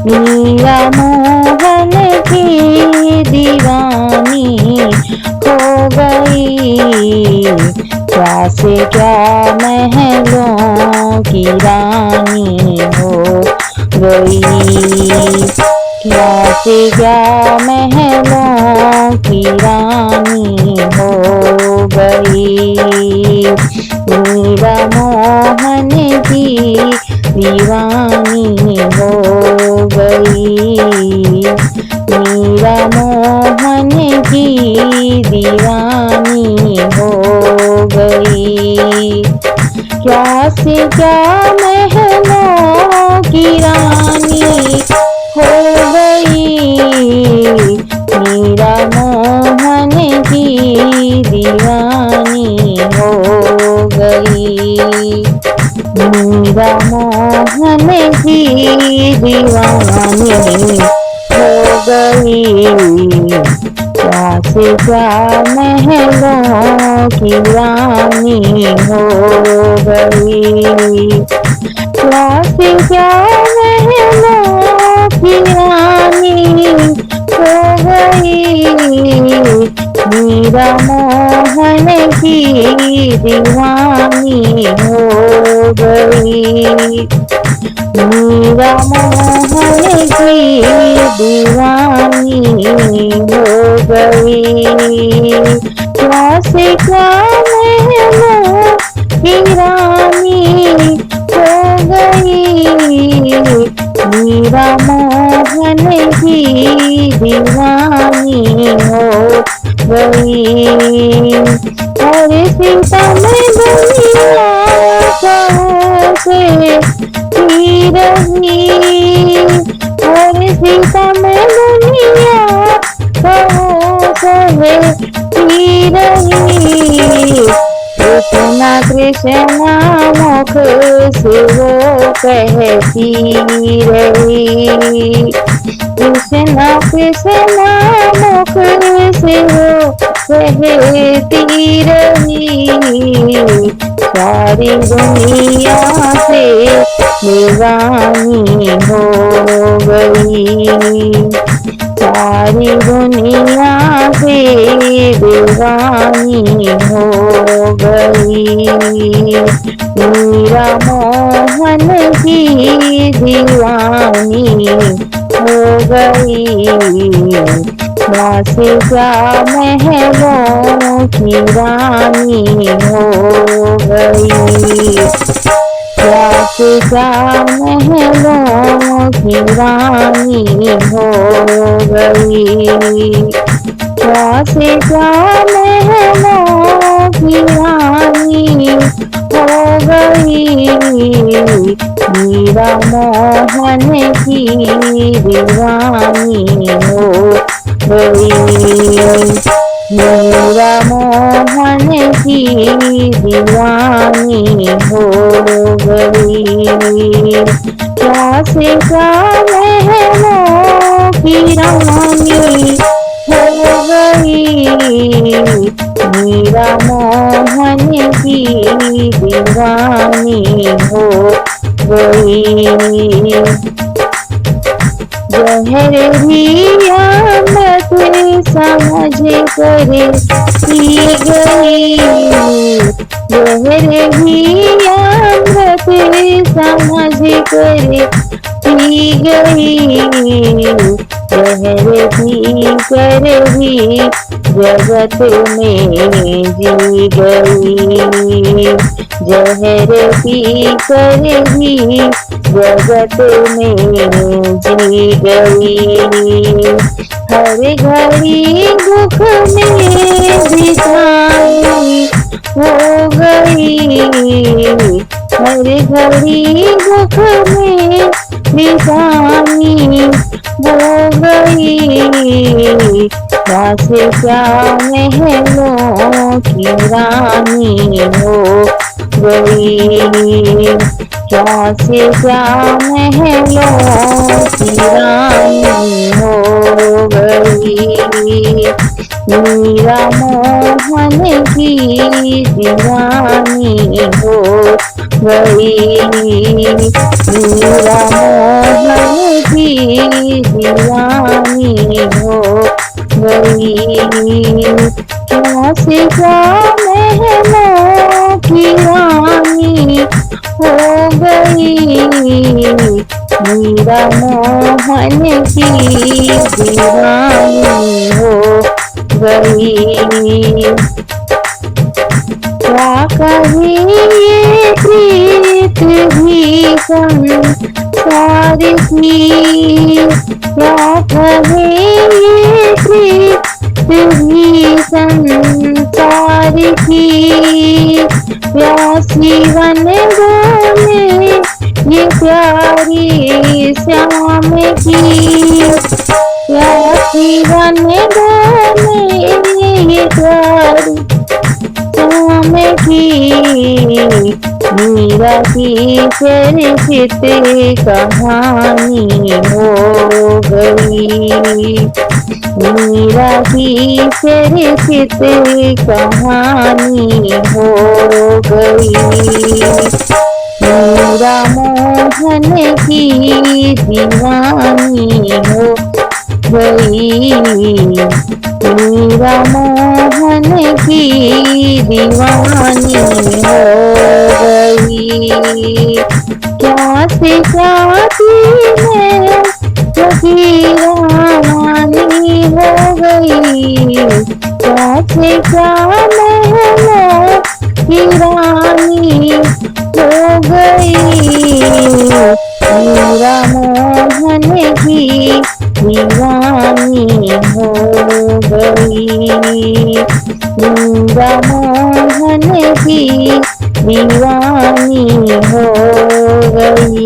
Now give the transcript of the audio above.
मीरा मोहन की दीवानी हो गई। क्या से क्या महलों की रानी हो गई। क्या से क्या महलों की रानी हो गई। मीरा मोहन की दीवानी हो गई। मीरा मोहन की दीवानी हो गई। क्या से क्या महलों की रानी हो गई। मीरा मोहन की दीवानी हो गई। मीरा मोहन की दीवानी हो गई। क्या से क्या महलों की रानी हो गई। क्या से क्या महलों की रानी हो गई। मीरा मोहन की दीवानी हो गई। मीरा मोहन की दीवानी हो गई। क्या से क्या महलों की रानी हो गई। मीरा मोहन की दीवानी हो गई। और सीता में दुनिया कहाँ से थी रही। और सीता में दुनिया कहाँ से थी रही। कृष्णा कृष्णा मुख से वो कहती रही। कृष्णा कृष्णा मुख से वो कहती रही। सारी दुनिया से दीवानी हो गई। सारी दुनिया से दीवानी हो गई। मीरा मोहन की दीवानी हो गई। क्या से क्या महलों की रानी हो गई। क्या से क्या महलों की रानी हो गई। क्या से क्या महलों की रानी हो गई। मीरा मोहन की दीवानी हो गई। मीरा मोहन की दीवानी हो गई। क्या से क्या महलों की रानी हो गई। मीरा मोहन की दीवानी हो गई। जहर भी आमत समझ कर पी गई। जहर भी आमत समझ कर पी गई। जहर पी कर भी जगत में जी गई। जहर पी कर भी जगत में जी गई। हर घड़ी दुख में बिताई हो गई। हर घड़ी दुख में बिताई हो गई। क्या से क्या महलों की रानी हो गई। क्या से क्या महलों की रानी हो गई। मीरा मोहन की दीवानी हो गई। मीरा मोहन की दीवानी हो गई। कैसे क्या महलों की रानी हो गई, मीरा मोहन की दीवानी हो गई। क्या कहे ये प्रीत भीषण सारी की, क्या कहे ये प्रीत भीषण सारी की। प्यासी बन बोले ये प्यारी श्याम की, प्यासी बन बोले ये प्यारी श्याम की। मीरा की चर्चित कहानी हो गई, मीरा की चर्चित कहानी हो गई। मीरा मोहन की दीवानी हो गई, मीरा मोहन की दीवानी हो गई। क्या से चाहती है फकीरानी हो गई, क्या से क्या महलों की रानी हो गई। मीरा मोहन की दीवानी हो गई, मीरा मोहन की दीवानी हो गई।